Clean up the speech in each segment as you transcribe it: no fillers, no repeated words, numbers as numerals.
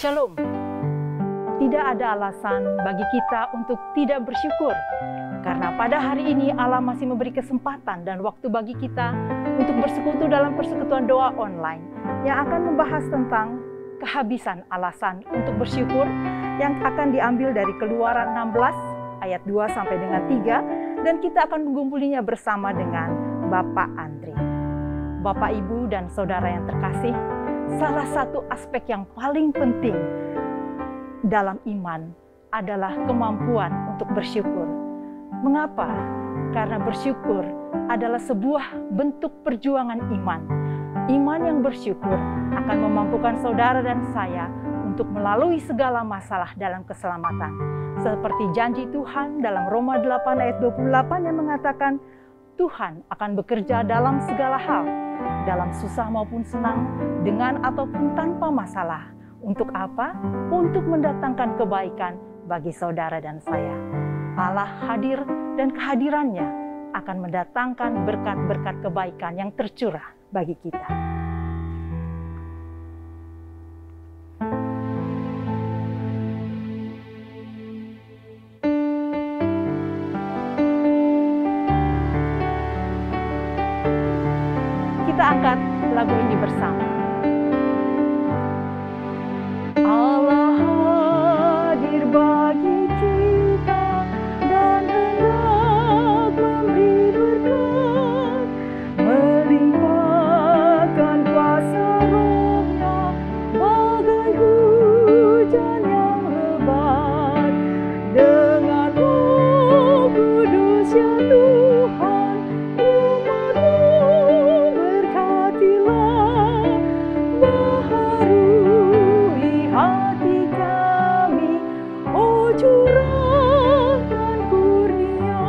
Shalom. Tidak ada alasan bagi kita untuk tidak bersyukur, karena pada hari ini Allah masih memberi kesempatan dan waktu bagi kita untuk bersekutu dalam persekutuan doa online yang akan membahas tentang kehabisan alasan untuk bersyukur yang akan diambil dari Keluaran 16 ayat 2 sampai dengan 3, dan kita akan mengumpulinya bersama dengan Bapak Andre. Bapak, Ibu, dan Saudara yang terkasih, salah satu aspek yang paling penting dalam iman adalah kemampuan untuk bersyukur. Mengapa? Karena bersyukur adalah sebuah bentuk perjuangan iman. Iman yang bersyukur akan memampukan saudara dan saya untuk melalui segala masalah dalam keselamatan. Seperti janji Tuhan dalam Roma 8 ayat 28 yang mengatakan, Tuhan akan bekerja dalam segala hal, dalam susah maupun senang, dengan ataupun tanpa masalah. Untuk apa? Untuk mendatangkan kebaikan bagi saudara dan saya. Allah hadir dan kehadirannya akan mendatangkan berkat-berkat kebaikan yang tercurah bagi kita. Kita angkat lagu ini bersama. Allah hadir bagi kita dan hendak memberi berkat, melimpahkan kuasa Roh-Nya bagai hujan yang lebat. Dengan Roh Kudus ya Tuhan, umat-Mu berkatilah, baharui hati kami, oh curahkan kurnia.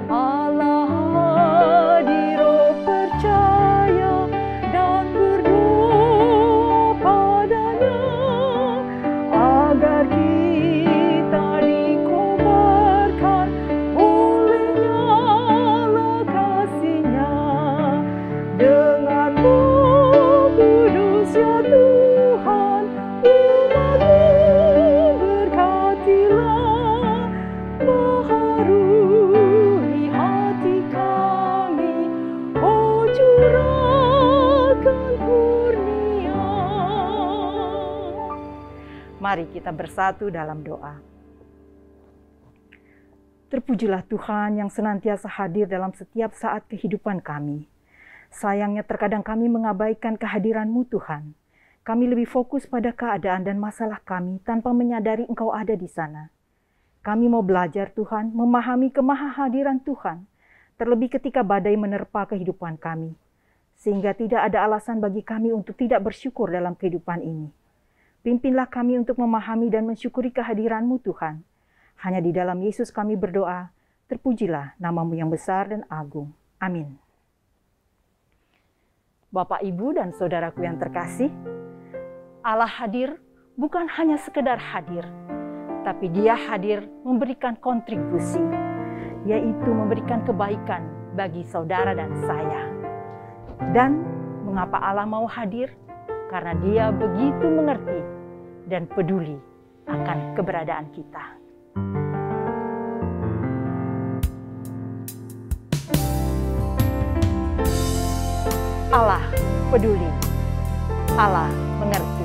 Allah hadir, oh percaya dan berdoa padanya, agar kita dikobarkan oleh nyala kasih-Nya. Dengan Roh Kudus ya Tuhan, umat-Mu berkatilah, baharui hati kami, oh curahkan kurnia. Mari kita bersatu dalam doa. Terpujilah Tuhan yang senantiasa hadir dalam setiap saat kehidupan kami. Sayangnya terkadang kami mengabaikan kehadiran-Mu Tuhan. Kami lebih fokus pada keadaan dan masalah kami tanpa menyadari Engkau ada di sana. Kami mau belajar Tuhan, memahami kemahahadiran Tuhan, terlebih ketika badai menerpa kehidupan kami, sehingga tidak ada alasan bagi kami untuk tidak bersyukur dalam kehidupan ini. Pimpinlah kami untuk memahami dan mensyukuri kehadiran-Mu Tuhan. Hanya di dalam Yesus kami berdoa, terpujilah nama-Mu yang besar dan agung. Amin. Bapak, Ibu, dan saudaraku yang terkasih, Allah hadir bukan hanya sekedar hadir, tapi Dia hadir memberikan kontribusi, yaitu memberikan kebaikan bagi saudara dan saya. Dan mengapa Allah mau hadir? Karena Dia begitu mengerti dan peduli akan keberadaan kita. Allah peduli, Allah mengerti.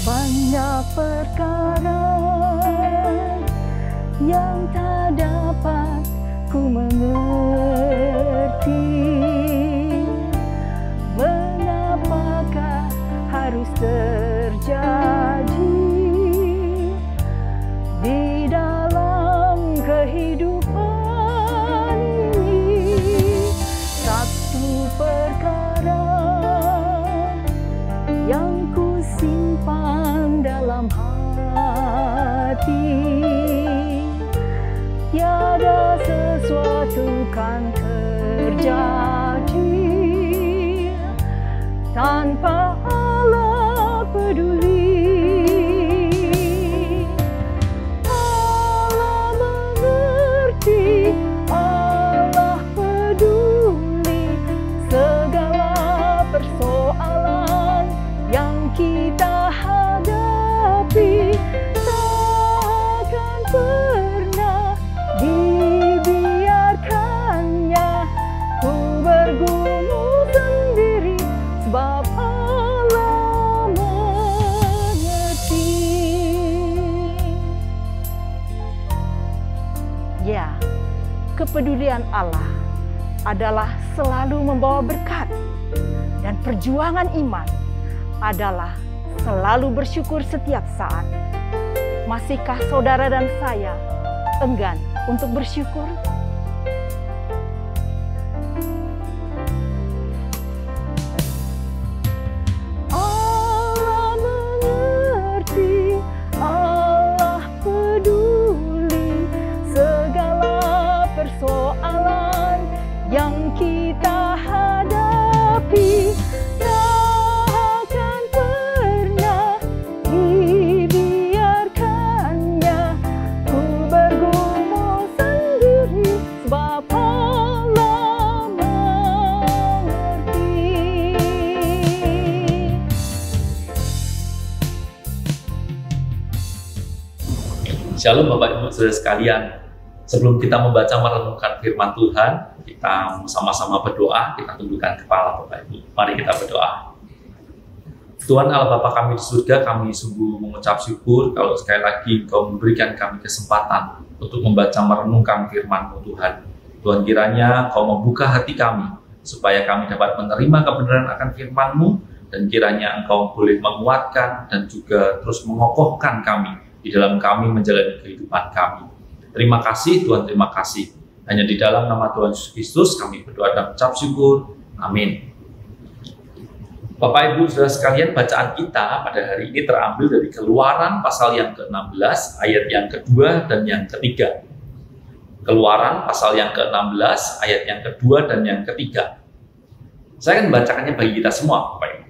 Banyak perkara yang tak dapat ku mengerti, mengapakah harus terjadi di dalam kehidupan ini. Satu perkara yang ku simpan dalam hati, tiada sesuatu kan terjadi tanpa Allah peduli. Allah Ya, kepedulian Allah adalah selalu membawa berkat, dan perjuangan iman adalah selalu bersyukur setiap saat. Masihkah saudara dan saya enggan untuk bersyukur? Allah mengerti, Allah peduli segala persoalan yang kita hadapi. Takkan pernah dibiarkannya ku bergumul sendiri, sebab Allah mengerti. Shalom Bapak Ibu Saudara sekalian. Sebelum kita membaca merenungkan firman Tuhan, kita sama-sama berdoa. Kita tundukkan kepala Bapak Ibu. Mari kita berdoa. Tuhan Allah Bapa kami di surga, kami sungguh mengucap syukur kalau sekali lagi Engkau memberikan kami kesempatan untuk membaca merenungkan firman-Mu Tuhan. Tuhan, kiranya Engkau membuka hati kami supaya kami dapat menerima kebenaran akan firman-Mu, dan kiranya Engkau boleh menguatkan dan juga terus mengokohkan kami di dalam kami menjalani kehidupan kami. Terima kasih Tuhan, terima kasih. Hanya di dalam nama Tuhan Yesus Kristus kami berdoa dan ucap syukur. Amin. Bapak Ibu Saudara sekalian, bacaan kita pada hari ini terambil dari Keluaran pasal yang ke-16, ayat yang kedua dan yang ketiga. Keluaran pasal yang ke-16, ayat yang kedua dan yang ketiga. Saya akan membacakannya bagi kita semua, Bapak Ibu.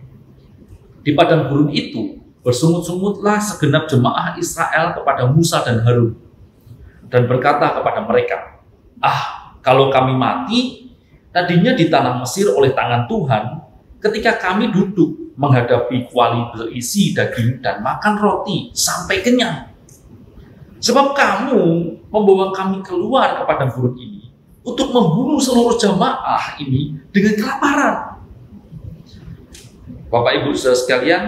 Di padang gurun itu, bersungut-sungutlah segenap jemaah Israel kepada Musa dan Harun, dan berkata kepada mereka, kalau kami mati, tadinya di tanah Mesir oleh tangan Tuhan, ketika kami duduk menghadapi kuali berisi daging dan makan roti sampai kenyang. Sebab kamu membawa kami keluar ke padang gurun ini untuk membunuh seluruh jemaah ini dengan kelaparan. Bapak Ibu Saudara sekalian,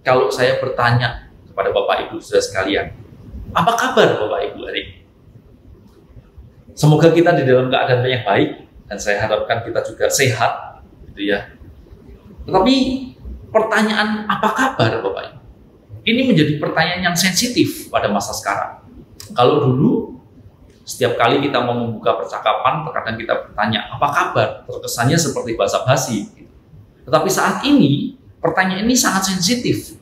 kalau saya bertanya kepada Bapak Ibu Saudara sekalian, apa kabar Bapak Ibu hari ini? Semoga kita di dalam keadaan yang baik, dan saya harapkan kita juga sehat, gitu ya. Tetapi pertanyaan apa kabar Bapak Ibu? Ini menjadi pertanyaan yang sensitif pada masa sekarang. Kalau dulu, setiap kali kita mau membuka percakapan, terkadang kita bertanya, apa kabar? Terkesannya seperti basa-basi. Gitu. Tetapi saat ini, pertanyaan ini sangat sensitif.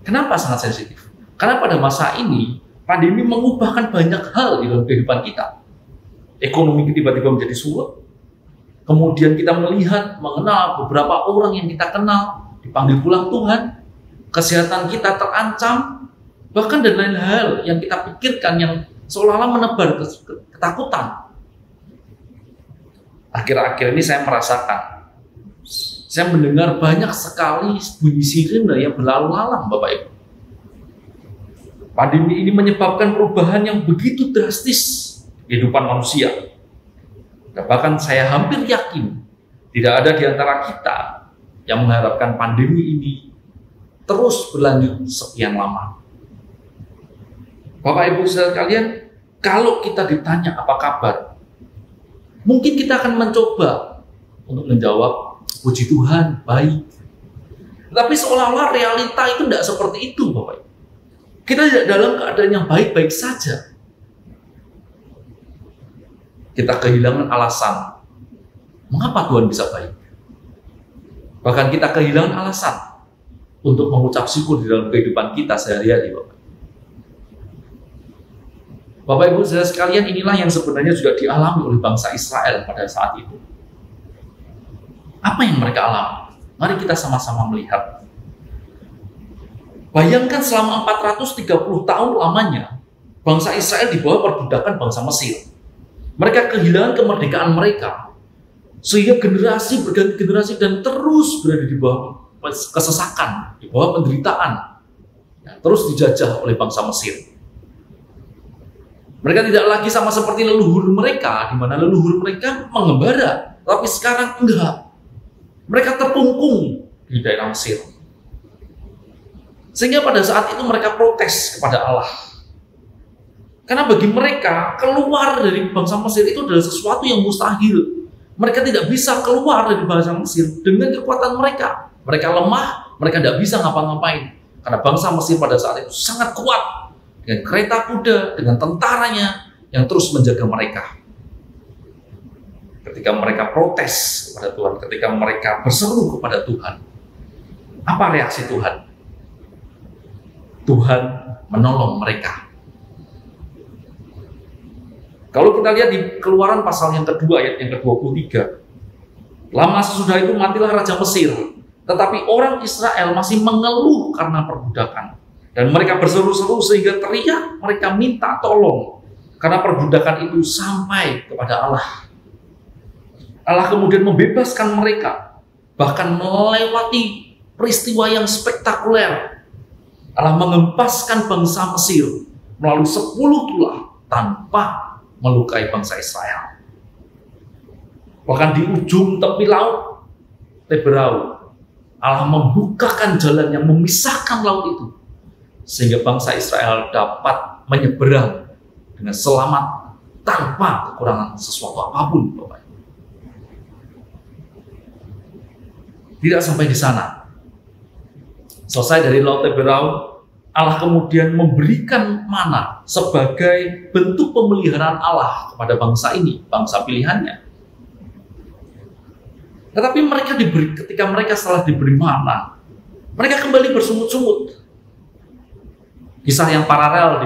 Kenapa sangat sensitif? Karena pada masa ini, pandemi mengubahkan banyak hal di dalam kehidupan kita. Ekonomi tiba-tiba menjadi surut. Kemudian kita melihat, mengenal beberapa orang yang kita kenal, dipanggil pulang Tuhan. Kesehatan kita terancam. Bahkan dan lain hal yang kita pikirkan yang seolah-olah menebar ketakutan. Akhir-akhir ini saya merasakan, saya mendengar banyak sekali bunyi sirine yang berlalu lalang, Bapak Ibu. Pandemi ini menyebabkan perubahan yang begitu drastis kehidupan manusia. Dan bahkan saya hampir yakin tidak ada di antara kita yang mengharapkan pandemi ini terus berlanjut sekian lama. Bapak Ibu Saudara sekalian, kalau kita ditanya apa kabar, mungkin kita akan mencoba untuk menjawab, puji Tuhan, baik. Tapi seolah-olah realita itu tidak seperti itu, Bapak Ibu. Kita tidak dalam keadaan yang baik-baik saja. Kita kehilangan alasan mengapa Tuhan bisa baik. Bahkan kita kehilangan alasan untuk mengucap syukur di dalam kehidupan kita sehari-hari, Bapak. Bapak Ibu Saudara sekalian, inilah yang sebenarnya juga dialami oleh bangsa Israel pada saat itu. Apa yang mereka alami? Mari kita sama-sama melihat. Bayangkan selama 430 tahun lamanya, bangsa Israel di bawah perbudakan bangsa Mesir. Mereka kehilangan kemerdekaan mereka, sehingga generasi berganti generasi dan terus berada di bawah kesesakan, di bawah penderitaan, terus dijajah oleh bangsa Mesir. Mereka tidak lagi sama seperti leluhur mereka, di mana leluhur mereka mengembara, tapi sekarang enggak. Mereka terkungkung di daerah Mesir. Sehingga pada saat itu mereka protes kepada Allah. Karena bagi mereka, keluar dari bangsa Mesir itu adalah sesuatu yang mustahil. Mereka tidak bisa keluar dari bangsa Mesir dengan kekuatan mereka. Mereka lemah, mereka tidak bisa ngapa-ngapain. Karena bangsa Mesir pada saat itu sangat kuat. Dengan kereta kuda, dengan tentaranya yang terus menjaga mereka. Ketika mereka protes kepada Tuhan, ketika mereka berseru kepada Tuhan, apa reaksi Tuhan? Tuhan menolong mereka. Kalau kita lihat di Keluaran pasal yang kedua, ayat yang ke-23. Lama sesudah itu matilah Raja Mesir, tetapi orang Israel masih mengeluh karena perbudakan. Dan mereka berseru-seru sehingga teriak, mereka minta tolong. Karena perbudakan itu sampai kepada Allah. Allah kemudian membebaskan mereka, bahkan melewati peristiwa yang spektakuler. Allah mengempaskan bangsa Mesir melalui 10 tulah tanpa melukai bangsa Israel. Bahkan di ujung tepi laut Teberau, Allah membukakan jalan yang memisahkan laut itu, sehingga bangsa Israel dapat menyeberang dengan selamat tanpa kekurangan sesuatu apapun, Bapak. Tidak sampai di sana. Selesai dari laut Teberau, Allah kemudian memberikan mana sebagai bentuk pemeliharaan Allah kepada bangsa ini, bangsa pilihannya. Tetapi mereka ketika mereka setelah diberi mana, mereka kembali bersungut-sungut. Kisah yang paralel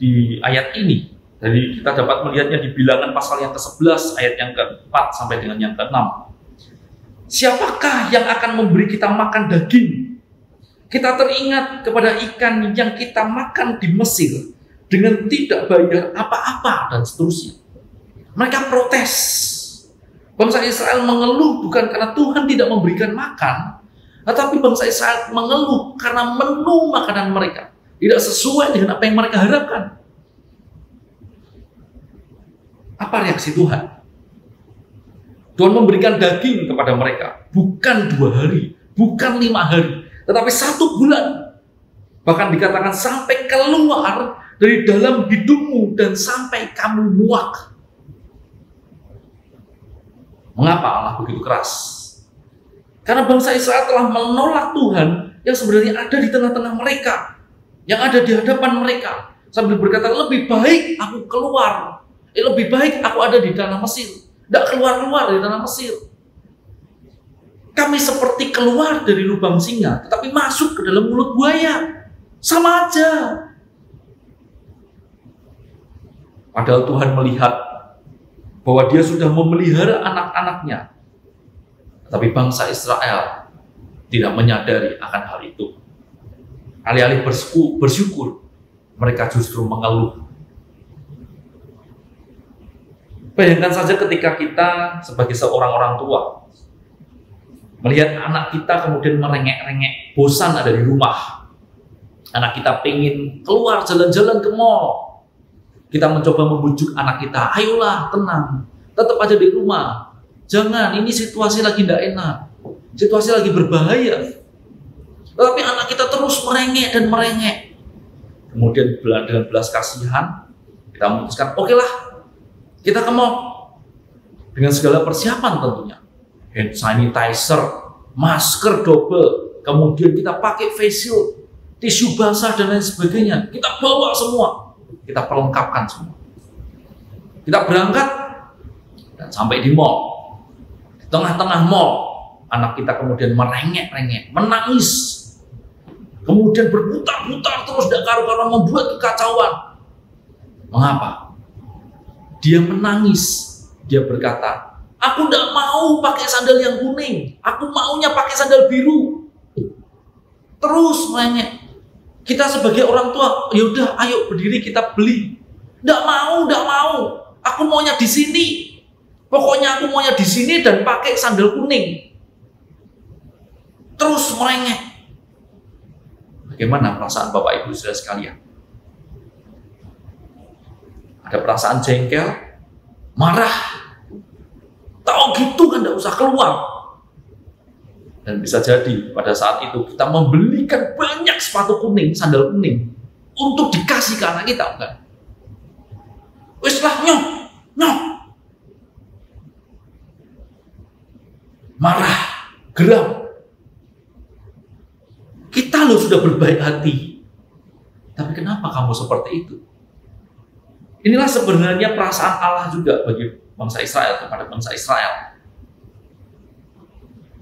di ayat ini, jadi kita dapat melihatnya di Bilangan pasal yang ke-11 ayat yang ke-4 sampai dengan yang ke-6. Siapakah yang akan memberi kita makan daging? Kita teringat kepada ikan yang kita makan di Mesir dengan tidak bayar apa-apa dan seterusnya. Mereka protes. Bangsa Israel mengeluh bukan karena Tuhan tidak memberikan makan, tetapi bangsa Israel mengeluh karena menu makanan mereka tidak sesuai dengan apa yang mereka harapkan. Apa reaksi Tuhan? Tuhan memberikan daging kepada mereka, bukan 2 hari, bukan 5 hari, tetapi 1 bulan. Bahkan dikatakan sampai keluar dari dalam hidungmu dan sampai kamu muak. Mengapa Allah begitu keras? Karena bangsa Israel telah menolak Tuhan yang sebenarnya ada di tengah-tengah mereka, yang ada di hadapan mereka, sambil berkata, lebih baik aku keluar, lebih baik aku ada di tanah Mesir, tidak keluar-keluar dari tanah Mesir. Kami seperti keluar dari lubang singa, tetapi masuk ke dalam mulut buaya. Sama aja. Padahal Tuhan melihat bahwa Dia sudah memelihara anak-anaknya. Tapi bangsa Israel tidak menyadari akan hal itu. Alih-alih bersyukur, mereka justru mengeluh. Bayangkan saja ketika kita sebagai seorang orang tua melihat anak kita kemudian merengek-rengek, bosan ada di rumah. Anak kita pengen keluar jalan-jalan ke mall. Kita mencoba membujuk anak kita, ayolah tenang, tetap aja di rumah. Jangan, ini situasi lagi tidak enak. Situasi lagi berbahaya. Tetapi anak kita terus merengek dan merengek. Kemudian dengan belas kasihan, kita memutuskan, oke lah, kita ke mall. Dengan segala persiapan tentunya. Hand sanitizer, masker double, kemudian kita pakai face shield, tisu basah dan lain sebagainya. Kita bawa semua, kita perlengkapkan semua. Kita berangkat dan sampai di mall. Di tengah-tengah mall, anak kita kemudian merengek-rengek, menangis, kemudian berputar-putar terus tidak karu-karuan, membuat kekacauan. Mengapa? Dia menangis, dia berkata, aku tidak mau pakai sandal yang kuning. Aku maunya pakai sandal biru. Terus merengek. Kita sebagai orang tua, yaudah, ayo berdiri kita beli. Tidak mau, tidak mau. Aku maunya di sini. Pokoknya aku maunya di sini dan pakai sandal kuning. Terus merengek. Bagaimana perasaan Bapak Ibu Saudara sekalian? Ada perasaan jengkel, marah. Tahu gitu kan tidak usah keluar. Dan bisa jadi pada saat itu kita membelikan banyak sepatu kuning, sandal kuning untuk dikasih ke anak kita, bukan? istilah nyok. Marah, geram. Kita loh sudah berbaik hati. Tapi kenapa kamu seperti itu? Inilah sebenarnya perasaan Allah juga bagi bangsa Israel, kepada bangsa Israel.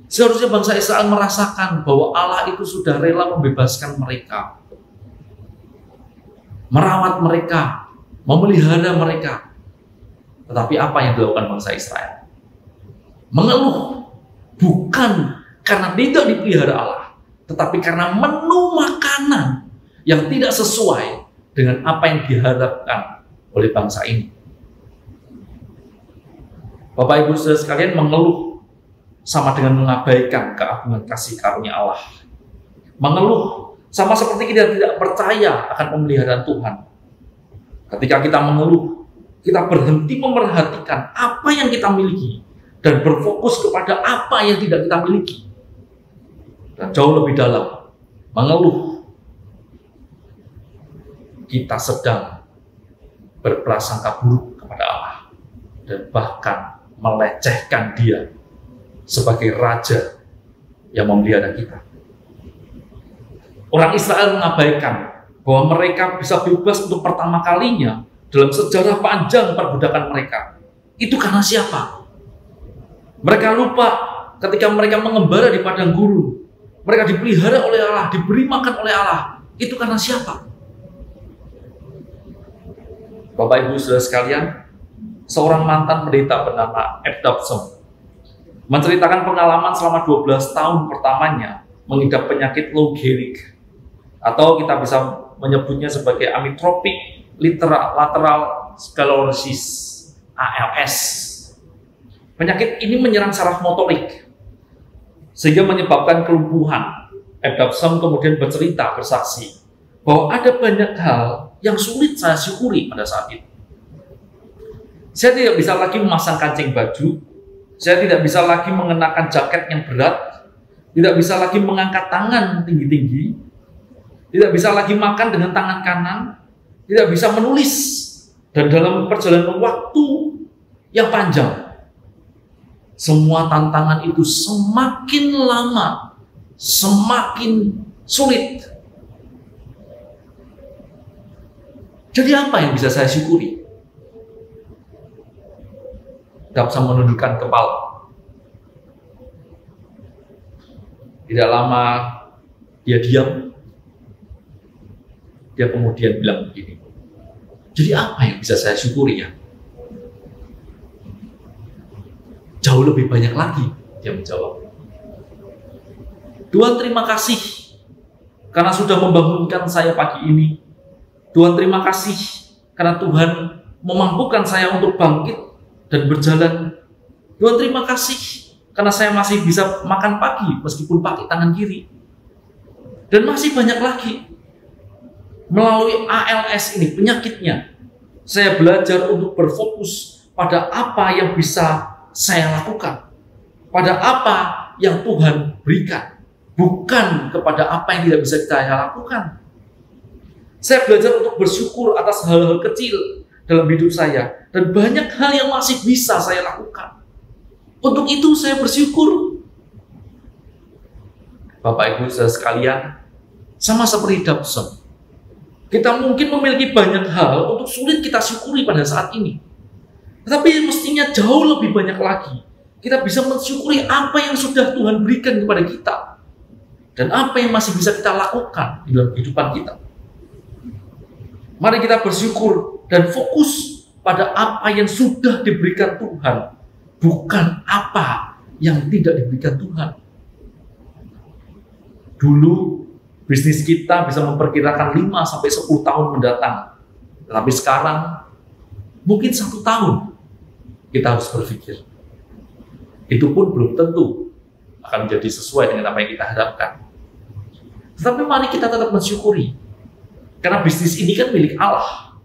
Seharusnya bangsa Israel merasakan bahwa Allah itu sudah rela membebaskan mereka, merawat mereka, memelihara mereka. Tetapi apa yang dilakukan bangsa Israel? Mengeluh, bukan karena tidak dipelihara Allah, tetapi karena menu makanan yang tidak sesuai dengan apa yang diharapkan oleh bangsa ini. Bapak Ibu Saudara sekalian, mengeluh sama dengan mengabaikan keagungan kasih karunia Allah. Mengeluh sama seperti kita tidak percaya akan pemeliharaan Tuhan. Ketika kita mengeluh, kita berhenti memerhatikan apa yang kita miliki dan berfokus kepada apa yang tidak kita miliki. Dan jauh lebih dalam, mengeluh, kita sedang berprasangka buruk kepada Allah dan bahkan melecehkan Dia sebagai Raja yang memelihara kita. Orang Israel mengabaikan bahwa mereka bisa bebas untuk pertama kalinya dalam sejarah panjang perbudakan mereka. Itu karena siapa? Mereka lupa ketika mereka mengembara di padang gurun. Mereka dipelihara oleh Allah, diberi makan oleh Allah. Itu karena siapa? Bapak Ibu Saudara sekalian, seorang mantan pendeta bernama Ed Dobson menceritakan pengalaman selama 12 tahun pertamanya mengidap penyakit Lou Gehrig, atau kita bisa menyebutnya sebagai amyotrophic lateral sclerosis (ALS). Penyakit ini menyerang saraf motorik sehingga menyebabkan kelumpuhan. Ed Dobson kemudian bersaksi bahwa ada banyak hal yang sulit saya syukuri pada saat itu. Saya tidak bisa lagi memasang kancing baju, saya tidak bisa lagi mengenakan jaket yang berat, tidak bisa lagi mengangkat tangan tinggi-tinggi, tidak bisa lagi makan dengan tangan kanan, tidak bisa menulis, dan dalam perjalanan waktu yang panjang, semua tantangan itu semakin lama, semakin sulit. Jadi apa yang bisa saya syukuri? Dobson menundukkan kepala. Tidak lama dia diam. Dia kemudian bilang begini. Jadi apa yang bisa saya syukuri ya? Jauh lebih banyak lagi, dia menjawab. Tuhan terima kasih karena sudah membangunkan saya pagi ini. Tuhan terima kasih karena Tuhan memampukan saya untuk bangkit dan berjalan. Tuhan terima kasih karena saya masih bisa makan pagi meskipun pakai tangan kiri. Dan masih banyak lagi. Melalui ALS ini, penyakitnya, saya belajar untuk berfokus pada apa yang bisa saya lakukan, pada apa yang Tuhan berikan, bukan kepada apa yang tidak bisa saya lakukan. Saya belajar untuk bersyukur atas hal-hal kecil dalam hidup saya. Dan banyak hal yang masih bisa saya lakukan. Untuk itu saya bersyukur. Bapak Ibu Saudara sekalian, sama seperti Dobson, kita mungkin memiliki banyak hal untuk sulit kita syukuri pada saat ini. Tetapi mestinya jauh lebih banyak lagi. Kita bisa mensyukuri apa yang sudah Tuhan berikan kepada kita. Dan apa yang masih bisa kita lakukan di dalam kehidupan kita. Mari kita bersyukur dan fokus pada apa yang sudah diberikan Tuhan, bukan apa yang tidak diberikan Tuhan. Dulu bisnis kita bisa memperkirakan 5-10 tahun mendatang, tetapi sekarang mungkin 1 tahun kita harus berpikir. Itu pun belum tentu akan menjadi sesuai dengan apa yang kita harapkan. Tetapi mari kita tetap mensyukuri. Karena bisnis ini kan milik Allah.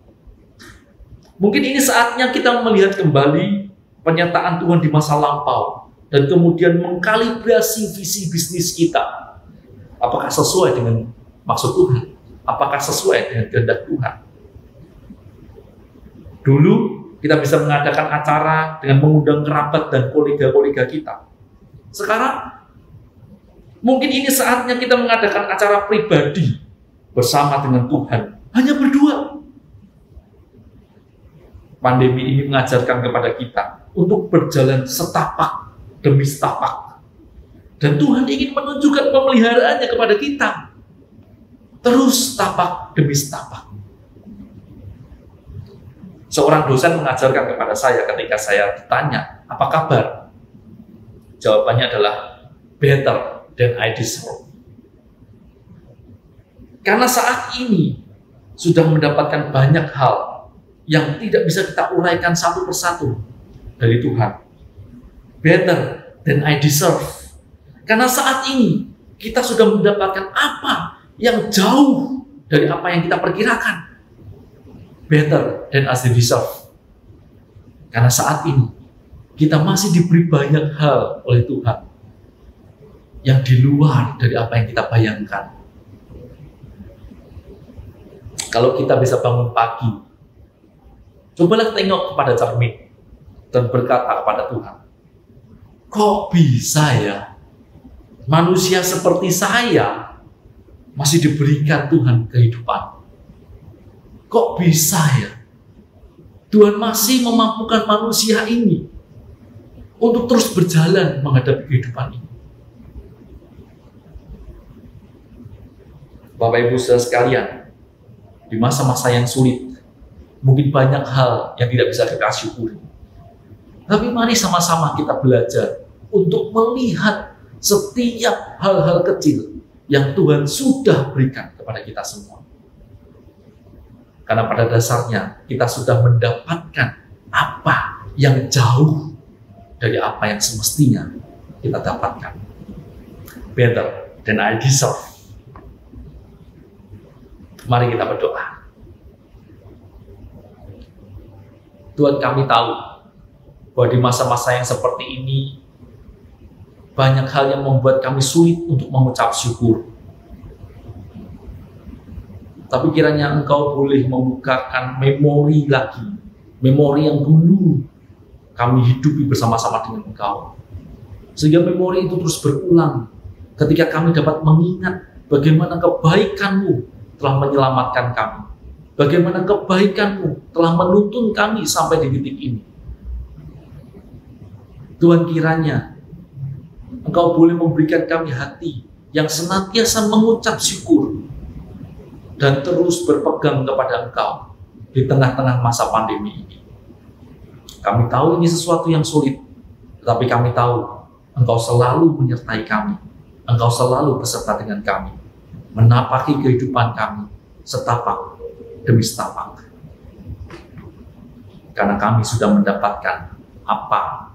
Mungkin ini saatnya kita melihat kembali pernyataan Tuhan di masa lampau dan kemudian mengkalibrasi visi bisnis kita. Apakah sesuai dengan maksud Tuhan? Apakah sesuai dengan kehendak Tuhan? Dulu Kita bisa mengadakan acara dengan mengundang kerabat dan kolega-kolega kita. Sekarang, mungkin ini saatnya kita mengadakan acara pribadi bersama dengan Tuhan. Hanya berdua. Pandemi ini mengajarkan kepada kita untuk berjalan setapak demi setapak. Dan Tuhan ingin menunjukkan pemeliharaannya kepada kita. Terus setapak demi setapak. Seorang dosen mengajarkan kepada saya ketika saya ditanya, apa kabar? Jawabannya adalah, better than I deserve. Karena saat ini sudah mendapatkan banyak hal yang tidak bisa kita uraikan satu persatu dari Tuhan. Better than I deserve. Karena saat ini kita sudah mendapatkan apa yang jauh dari apa yang kita perkirakan. Better than I deserve. Karena saat ini kita masih diberi banyak hal oleh Tuhan yang di luar dari apa yang kita bayangkan. Kalau kita bisa bangun pagi, cobalah tengok kepada cermin dan berkata kepada Tuhan, kok bisa ya manusia seperti saya masih diberikan Tuhan kehidupan? Kok bisa ya Tuhan masih memampukan manusia ini untuk terus berjalan menghadapi kehidupan ini? Bapak Ibu Saudara sekalian, di masa-masa yang sulit, mungkin banyak hal yang tidak bisa kita syukuri. Tapi mari sama-sama kita belajar untuk melihat setiap hal-hal kecil yang Tuhan sudah berikan kepada kita semua. Karena pada dasarnya kita sudah mendapatkan apa yang jauh dari apa yang semestinya kita dapatkan. Better than I deserve. Mari kita berdoa. Tuhan, kami tahu bahwa di masa-masa yang seperti ini banyak hal yang membuat kami sulit untuk mengucap syukur. Tapi kiranya Engkau boleh membukakan memori lagi, memori yang dulu kami hidupi bersama-sama dengan Engkau. Sehingga memori itu terus berulang ketika kami dapat mengingat bagaimana kebaikan-Mu telah menyelamatkan kami. Bagaimana kebaikan-Mu telah menuntun kami sampai di titik ini. Tuhan, kiranya Engkau boleh memberikan kami hati yang senantiasa mengucap syukur dan terus berpegang kepada Engkau di tengah-tengah masa pandemi ini. Kami tahu ini sesuatu yang sulit, tetapi kami tahu Engkau selalu menyertai kami. Engkau selalu beserta dengan kami, menapaki kehidupan kami setapak demi setapak. Karena kami sudah mendapatkan apa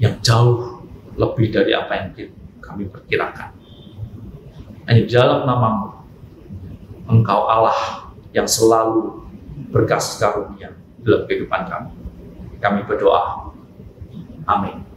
yang jauh lebih dari apa yang kami perkirakan. Hanya di dalam nama-Mu, Engkau Allah yang selalu berkasih karunia dalam kehidupan kami. Kami berdoa. Amin.